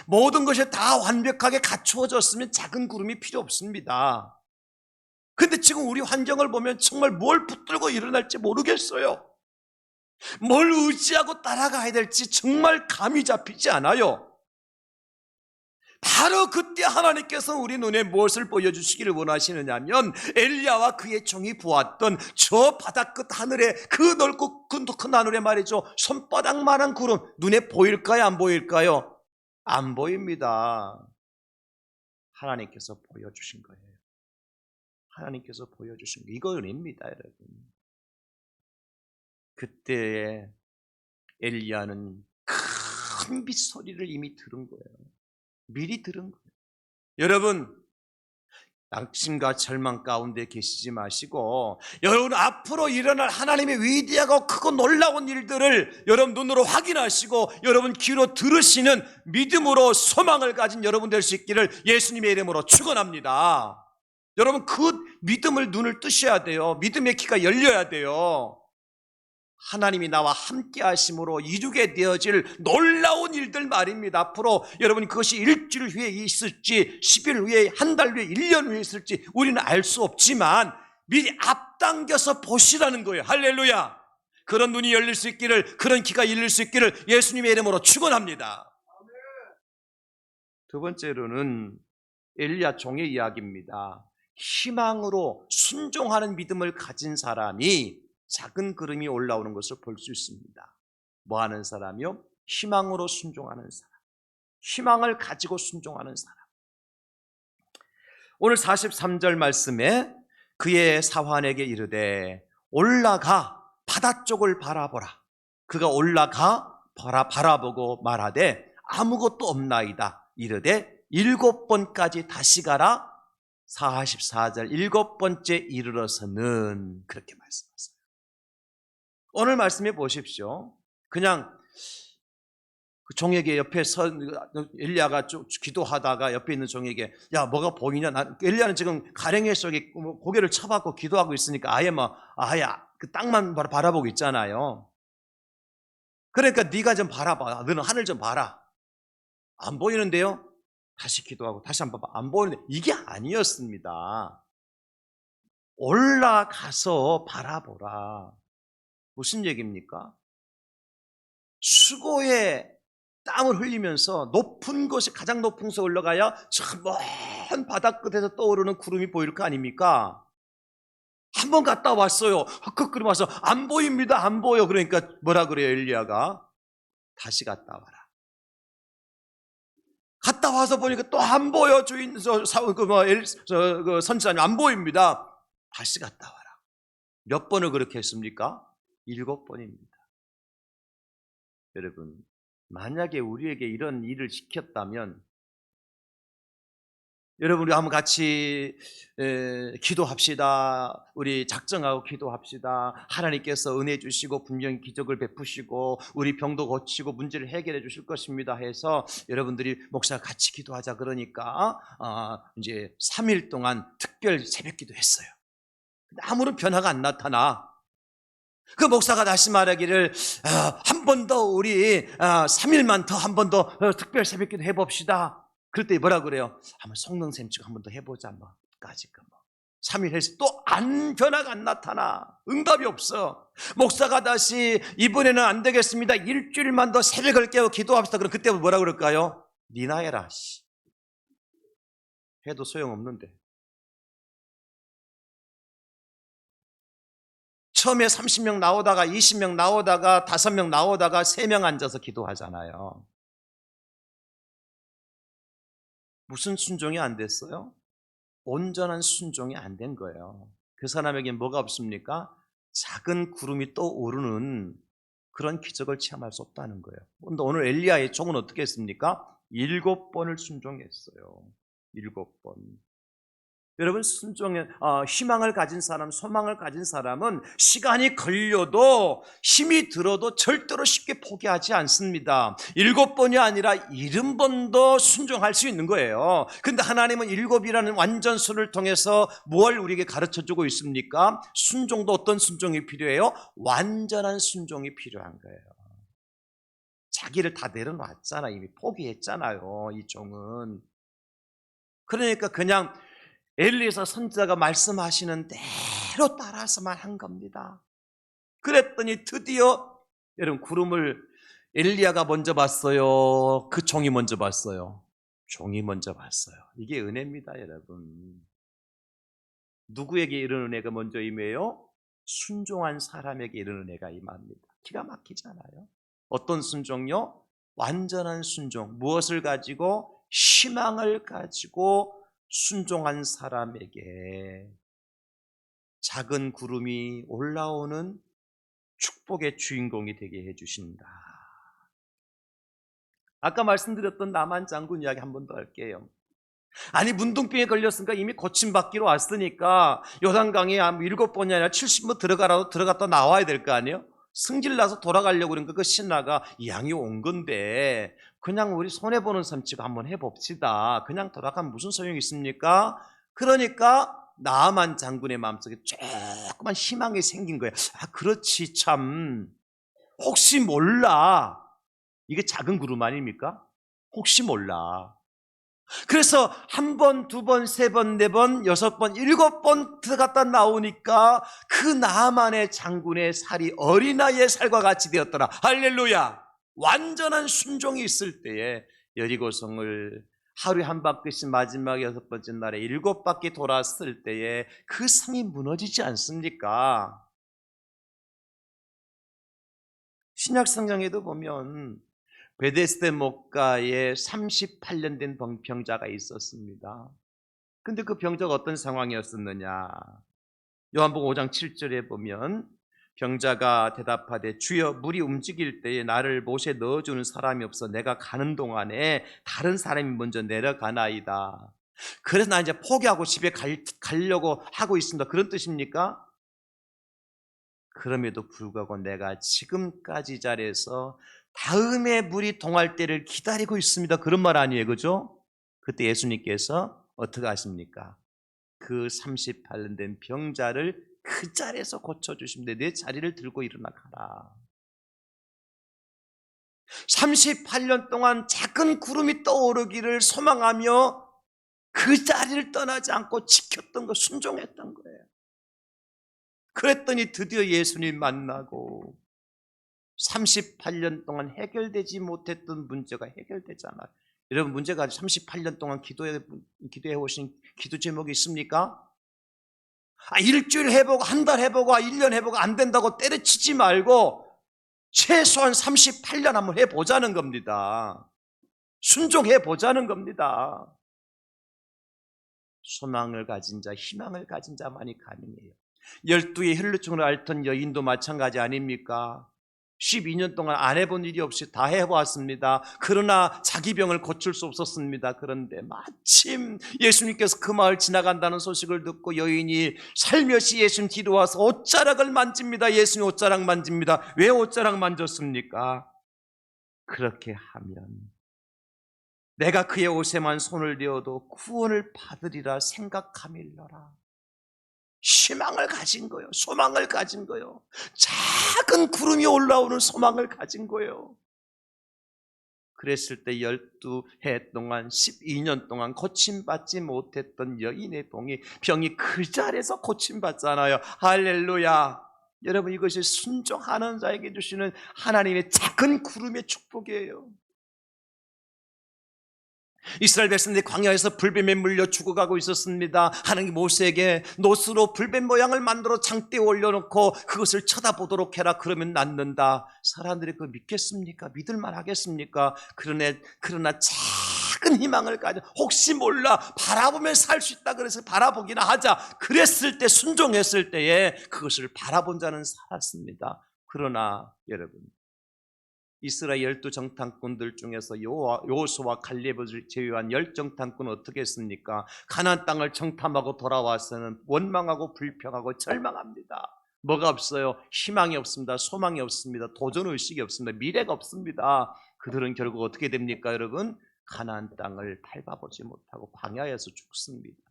모든 것이 다 완벽하게 갖추어졌으면 작은 구름이 필요 없습니다. 근데 지금 우리 환경을 보면 정말 뭘 붙들고 일어날지 모르겠어요. 뭘 의지하고 따라가야 될지 정말 감이 잡히지 않아요. 바로 그때 하나님께서 우리 눈에 무엇을 보여주시기를 원하시느냐면, 엘리야와 그의 종이 보았던 저 바다 끝 하늘에, 그 넓고 큰 하늘에 말이죠, 손바닥만한 구름, 눈에 보일까요? 안 보일까요? 안 보입니다. 하나님께서 보여주신 거예요. 하나님께서 보여주신 거, 이거 은혜입니다, 여러분. 그때 엘리야는 큰 빗소리를 이미 들은 거예요. 미리 들은 거예요. 여러분, 낙심과 절망 가운데 계시지 마시고, 여러분 앞으로 일어날 하나님의 위대하고 크고 놀라운 일들을 여러분 눈으로 확인하시고 여러분 귀로 들으시는 믿음으로 소망을 가진 여러분 될 수 있기를 예수님의 이름으로 축원합니다. 여러분 그 믿음을 눈을 뜨셔야 돼요. 믿음의 귀가 열려야 돼요. 하나님이 나와 함께 하심으로 이루게 되어질 놀라운 일들 말입니다. 앞으로 여러분 그것이 일주일 후에 있을지 10일 후에, 한 달 후에, 1년 후에 있을지 우리는 알 수 없지만 미리 앞당겨서 보시라는 거예요. 할렐루야. 그런 눈이 열릴 수 있기를, 그런 귀가 열릴 수 있기를 예수님의 이름으로 축원합니다. 두 번째로는 엘리야 종의 이야기입니다. 희망으로 순종하는 믿음을 가진 사람이 작은 구름이 올라오는 것을 볼 수 있습니다. 뭐 하는 사람이요? 희망으로 순종하는 사람. 희망을 가지고 순종하는 사람. 오늘 43절 말씀에 그의 사환에게 이르되 올라가 바다 쪽을 바라보라. 그가 올라가 바라보고 말하되 아무것도 없나이다. 이르되 7번까지 다시 가라. 44절 7번째 이르러서는 그렇게 말씀하세요. 오늘 말씀해 보십시오. 그냥 그 종에게 옆에 엘리야가 기도하다가 옆에 있는 종에게 야 뭐가 보이냐? 엘리야는 지금 가랭이 속에 고개를 쳐박고 기도하고 있으니까 아예 그 땅만 바라보고 있잖아요. 그러니까 네가 좀 바라봐. 너는 하늘 좀 봐라. 안 보이는데요? 다시 기도하고 다시 한번 봐. 안 보이는데 이게 아니었습니다. 올라가서 바라보라. 무슨 얘기입니까? 수고에 땀을 흘리면서 높은 곳에 가장 높은 곳에 올라가야 저 먼 바다 끝에서 떠오르는 구름이 보일 거 아닙니까? 한 번 갔다 왔어요. 흑흑거리 와서 안 보입니다. 안 보여. 그러니까 뭐라 그래요 엘리야가? 다시 갔다 와라. 갔다 와서 보니까 또 안 보여. 주인 선지자님 안 보입니다. 다시 갔다 와라. 몇 번을 그렇게 했습니까? 7번입니다. 여러분, 만약에 우리에게 이런 일을 시켰다면 여러분 우리 한번 같이 기도합시다. 우리 작정하고 기도합시다. 하나님께서 은혜 주시고 분명히 기적을 베푸시고 우리 병도 고치고 문제를 해결해 주실 것입니다 해서 여러분들이 목사가 같이 기도하자 그러니까 이제 3일 동안 특별 새벽 기도했어요. 근데 아무런 변화가 안 나타나. 그 목사가 다시 말하기를 한 번 더 우리 3일만 더 한 번 더 특별 새벽기도 해봅시다. 그럴 때 뭐라 그래요? 한번 속능샘 치고 한 번 더 해보자 뭐까지 3일 해서 또 변화가 안 나타나. 응답이 없어. 목사가 다시 이번에는 안 되겠습니다. 일주일만 더 새벽을 깨워 기도합시다. 그럼 그때 뭐라 그럴까요? 니나 해라. 해도 소용없는데. 처음에 30명 나오다가 20명 나오다가 5명 나오다가 3명 앉아서 기도하잖아요. 무슨 순종이 안 됐어요? 온전한 순종이 안 된 거예요. 그 사람에게 뭐가 없습니까? 작은 구름이 떠오르는 그런 기적을 체험할 수 없다는 거예요. 그런데 오늘 엘리야의 종은 어떻게 했습니까? 7번을 순종했어요. 7번. 여러분 희망을 가진 사람, 소망을 가진 사람은 시간이 걸려도 힘이 들어도 절대로 쉽게 포기하지 않습니다. 7번이 아니라 70번도 순종할 수 있는 거예요. 근데 하나님은 7이라는 완전수를 통해서 뭘 우리에게 가르쳐주고 있습니까? 순종도 어떤 순종이 필요해요? 완전한 순종이 필요한 거예요. 자기를 다 내려놨잖아. 이미 포기했잖아요. 이 종은. 그러니까 그냥 엘리사 선지자가 말씀하시는 대로 따라서만 한 겁니다. 그랬더니 드디어 여러분 구름을 엘리야가 먼저 봤어요? 그 종이 먼저 봤어요? 종이 먼저 봤어요. 이게 은혜입니다, 여러분. 누구에게 이런 은혜가 먼저 임해요? 순종한 사람에게 이런 은혜가 임합니다. 기가 막히잖아요. 어떤 순종요? 완전한 순종. 무엇을 가지고? 희망을 가지고 순종한 사람에게 작은 구름이 올라오는 축복의 주인공이 되게 해주신다. 아까 말씀드렸던 나만 장군 이야기 한 번 더 할게요. 아니 문둥병에 걸렸으니까 이미 고침받기로 왔으니까 요단강에 7번이 아니라 70번 들어갔다 나와야 될 거 아니에요? 승질나서 돌아가려고 그러니까 그 신하가 양이 온 건데 그냥 우리 손해보는 셈치고 한번 해봅시다. 그냥 돌아가면 무슨 소용이 있습니까? 그러니까 나아만 장군의 마음속에 조그만 희망이 생긴 거예요. 그렇지 참 혹시 몰라. 이게 작은 구름 아닙니까? 혹시 몰라. 그래서 1번, 2번, 3번, 4번, 6번, 7번 들어갔다 나오니까 그 나만의 장군의 살이 어린아이의 살과 같이 되었더라. 할렐루야. 완전한 순종이 있을 때에 여리고성을 하루에 한 바퀴씩 마지막 6번째 날에 7바퀴 돌았을 때에 그 성이 무너지지 않습니까? 신약 성경에도 보면 베데스다 목가에 38년 된 병자가 있었습니다. 근데 그 병자가 어떤 상황이었었느냐? 요한복음 5장 7절에 보면 병자가 대답하되 주여 물이 움직일 때에 나를 못에 넣어주는 사람이 없어 내가 가는 동안에 다른 사람이 먼저 내려가나이다. 그래서 나 이제 포기하고 집에 가려고 하고 있습니다. 그런 뜻입니까? 그럼에도 불구하고 내가 지금까지 자리에서 다음에 물이 동할 때를 기다리고 있습니다. 그런 말 아니에요. 그죠? 그때 예수님께서 어떻게 하십니까? 그 38년 된 병자를 그 자리에서 고쳐주십니다. 내 자리를 들고 일어나 가라. 38년 동안 작은 구름이 떠오르기를 소망하며 그 자리를 떠나지 않고 지켰던 거, 순종했던 거예요. 그랬더니 드디어 예수님 만나고 38년 동안 해결되지 못했던 문제가 해결되잖아요. 여러분, 문제가 38년 동안 기도해 오신 기도 제목이 있습니까? 일주일 해보고 한 달 해보고 1년 해보고 안 된다고 때려치지 말고 최소한 38년 한번 해보자는 겁니다. 순종해 보자는 겁니다. 소망을 가진 자, 희망을 가진 자만이 가능해요. 12의 혈루증을 앓던 여인도 마찬가지 아닙니까? 12년 동안 안 해본 일이 없이 다 해보았습니다. 그러나 자기 병을 고칠 수 없었습니다. 그런데 마침 예수님께서 그 마을 지나간다는 소식을 듣고 여인이 살며시 예수님 뒤로 와서 옷자락을 만집니다. 예수님 옷자락 만집니다. 왜 옷자락 만졌습니까? 그렇게 하면 내가 그의 옷에만 손을 대어도 구원을 받으리라 생각함일러라. 희망을 가진 거예요. 소망을 가진 거예요. 작은 구름이 올라오는 소망을 가진 거예요. 그랬을 때 12해 동안 12년 동안 고침받지 못했던 여인의 병이 그 자리에서 고침받잖아요. 할렐루야. 여러분, 이것이 순종하는 자에게 주시는 하나님의 작은 구름의 축복이에요. 이스라엘 백성들이 광야에서 불뱀에 물려 죽어가고 있었습니다. 하나님 모세에게 노스로 불뱀 모양을 만들어 장대에 올려놓고 그것을 쳐다보도록 해라. 그러면 낫는다. 사람들이 그걸 믿겠습니까? 믿을만 하겠습니까? 그러나 작은 희망을 가져 혹시 몰라 바라보면 살 수 있다 그래서 바라보기나 하자. 그랬을 때 순종했을 때에 그것을 바라본 자는 살았습니다. 그러나 여러분, 이스라엘 12정탐꾼들 중에서 여호수아와 갈렙을 제외한 10정탐꾼은 어떻게 했습니까? 가나안 땅을 정탐하고 돌아와서는 원망하고 불평하고 절망합니다. 뭐가 없어요? 희망이 없습니다. 소망이 없습니다. 도전의식이 없습니다. 미래가 없습니다. 그들은 결국 어떻게 됩니까, 여러분? 가나안 땅을 밟아보지 못하고 광야에서 죽습니다.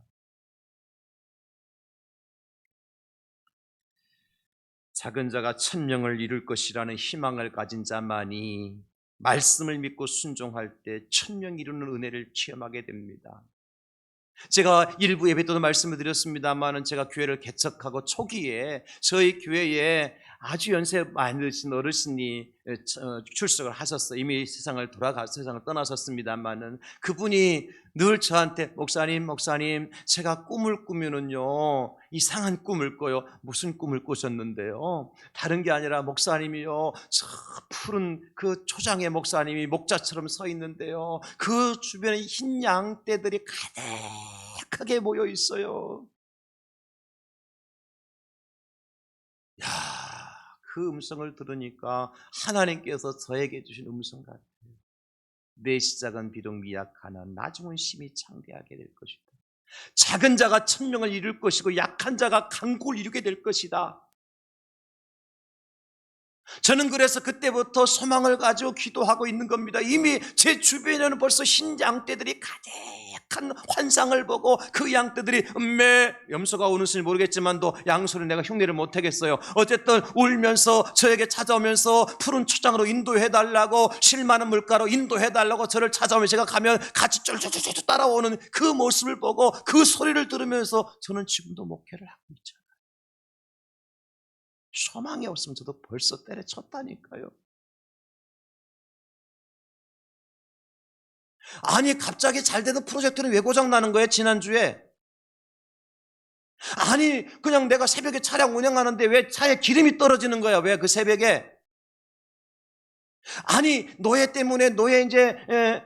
작은 자가 천명을 이룰 것이라는 희망을 가진 자만이 말씀을 믿고 순종할 때 천명 이루는 은혜를 체험하게 됩니다. 제가 일부 예배 때도 말씀을 드렸습니다만 제가 교회를 개척하고 초기에 저희 교회에 아주 연세 많으신 어르신이 출석을 하셨어요. 이미 세상을 떠나셨습니다만은 그분이 늘 저한테 목사님 제가 꿈을 꾸면은요 이상한 꿈을 꿔요. 무슨 꿈을 꾸셨는데요? 다른 게 아니라 목사님이요 저 푸른 그 초장의 목사님이 목자처럼 서 있는데요 그 주변에 흰 양떼들이 가득하게 모여 있어요. 야, 그 음성을 들으니까 하나님께서 저에게 주신 음성 같아요. 내 시작은 비록 미약하나 나중은 심히 창대하게 될 것이다. 작은 자가 천명을 이룰 것이고 약한 자가 강국을 이루게 될 것이다. 저는 그래서 그때부터 소망을 가지고 기도하고 있는 겁니다. 이미 제 주변에는 벌써 흰 양떼들이 가득한 환상을 보고 그 양떼들이 염소가 우는지 모르겠지만도 양소리 내가 흉내를 못하겠어요. 어쨌든 울면서 저에게 찾아오면서 푸른 초장으로 인도해달라고 실많은 물가로 인도해달라고 저를 찾아오면 제가 가면 같이 쫄쫄쫄쫄 따라오는 그 모습을 보고 그 소리를 들으면서 저는 지금도 목회를 하고 있잖아요. 소망이 없으면 저도 벌써 때려쳤다니까요. 아니 갑자기 잘 되던 프로젝트는 왜 고장나는 거예요 지난주에? 아니 그냥 내가 새벽에 차량 운행하는데 왜 차에 기름이 떨어지는 거야? 왜 그 새벽에? 아니 노예 때문에 이제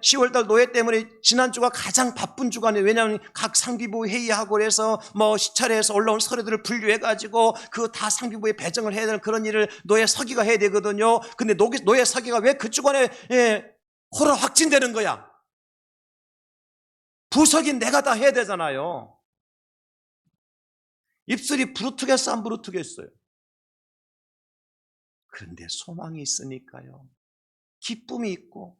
10월달 노예 때문에 지난주가 가장 바쁜 주간이에요. 왜냐하면 각 상비부 회의하고 그래서 뭐 시찰해서 올라온 서류들을 분류해가지고 그 다 상비부에 배정을 해야 되는 그런 일을 노예 서기가 해야 되거든요. 근데 노예 서기가 왜 그 주간에 코로나 확진되는 거야? 부서긴 내가 다 해야 되잖아요. 입술이 부르트겠어 안 부르트겠어요? 그런데 소망이 있으니까요. 기쁨이 있고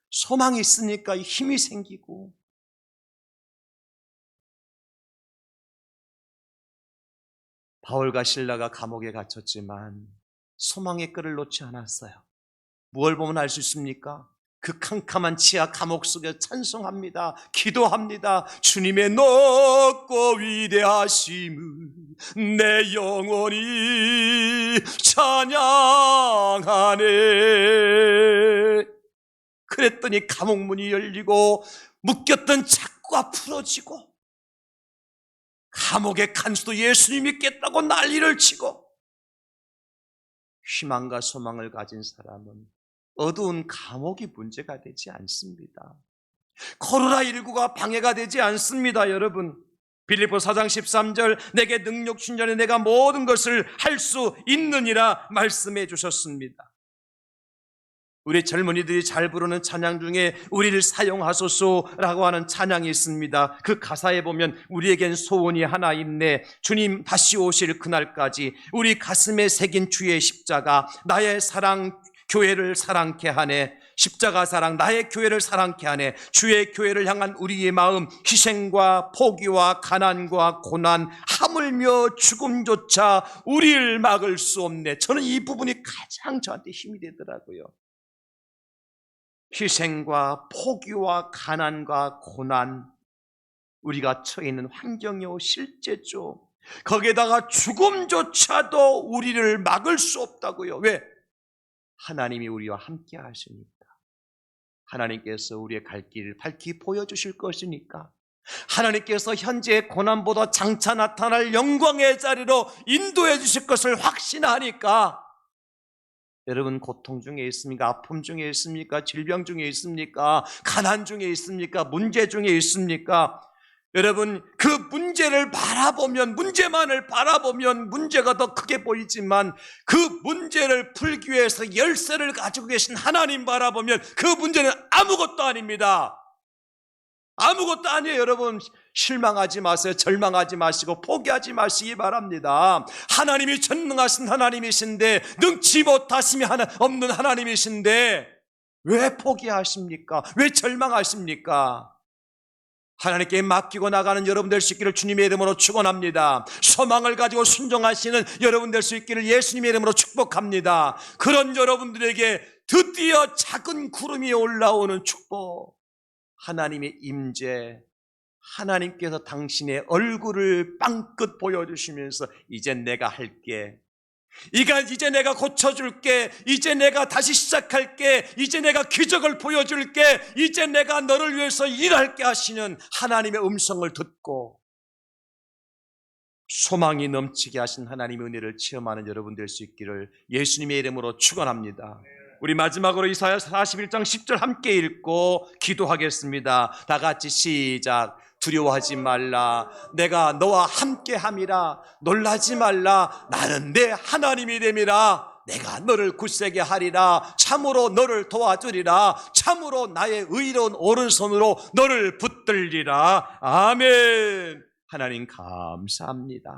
소망이 있으니까 힘이 생기고. 바울과 실라가 감옥에 갇혔지만 소망의 끈을 놓지 않았어요. 무엇을 보면 알 수 있습니까? 그 캄캄한 지하 감옥 속에 찬송합니다. 기도합니다. 주님의 높고 위대하심을 내 영혼이 찬양하네. 그랬더니 감옥문이 열리고 묶였던 착고가 풀어지고 감옥의 간수도 예수님 믿겠다고 난리를 치고. 희망과 소망을 가진 사람은 어두운 감옥이 문제가 되지 않습니다. 코로나19가 방해가 되지 않습니다. 여러분, 빌립보 4장 13절 내게 능력 준 전에 내가 모든 것을 할 수 있느니라 말씀해 주셨습니다. 우리 젊은이들이 잘 부르는 찬양 중에 우리를 사용하소서라고 하는 찬양이 있습니다. 그 가사에 보면 우리에겐 소원이 하나 있네. 주님 다시 오실 그날까지 우리 가슴에 새긴 주의 십자가 나의 사랑 교회를 사랑케 하네. 십자가 사랑 나의 교회를 사랑케 하네. 주의 교회를 향한 우리의 마음, 희생과 포기와 가난과 고난, 하물며 죽음조차 우리를 막을 수 없네. 저는 이 부분이 가장 저한테 힘이 되더라고요. 희생과 포기와 가난과 고난, 우리가 처해 있는 환경이요 실제죠. 거기에다가 죽음조차도 우리를 막을 수 없다고요. 왜? 하나님이 우리와 함께 하시니까. 하나님께서 우리의 갈 길을 밝히 보여주실 것이니까. 하나님께서 현재의 고난보다 장차 나타날 영광의 자리로 인도해 주실 것을 확신하니까. 여러분 고통 중에 있습니까? 아픔 중에 있습니까? 질병 중에 있습니까? 가난 중에 있습니까? 문제 중에 있습니까? 여러분 그 문제를 바라보면, 문제만을 바라보면 문제가 더 크게 보이지만 그 문제를 풀기 위해서 열쇠를 가지고 계신 하나님 바라보면 그 문제는 아무것도 아닙니다. 아무것도 아니에요. 여러분 실망하지 마세요. 절망하지 마시고 포기하지 마시기 바랍니다. 하나님이 전능하신 하나님이신데, 능치 못하심이 없는 하나님이신데 왜 포기하십니까? 왜 절망하십니까? 하나님께 맡기고 나가는 여러분 될 수 있기를 주님의 이름으로 축원합니다. 소망을 가지고 순종하시는 여러분 될 수 있기를 예수님의 이름으로 축복합니다. 그런 여러분들에게 드디어 작은 구름이 올라오는 축복, 하나님의 임재, 하나님께서 당신의 얼굴을 빵긋 보여주시면서 이제 내가 할게, 이제 내가 고쳐줄게, 이제 내가 다시 시작할게, 이제 내가 기적을 보여줄게, 이제 내가 너를 위해서 일할게 하시는 하나님의 음성을 듣고 소망이 넘치게 하신 하나님의 은혜를 체험하는 여러분 될 수 있기를 예수님의 이름으로 축원합니다. 우리 마지막으로 이사야 41장 10절 함께 읽고 기도하겠습니다. 다 같이 시작. 두려워하지 말라. 내가 너와 함께 함이라. 놀라지 말라. 나는 내 하나님이 됨이라. 내가 너를 굳세게 하리라. 참으로 너를 도와주리라. 참으로 나의 의로운 오른손으로 너를 붙들리라. 아멘. 하나님 감사합니다.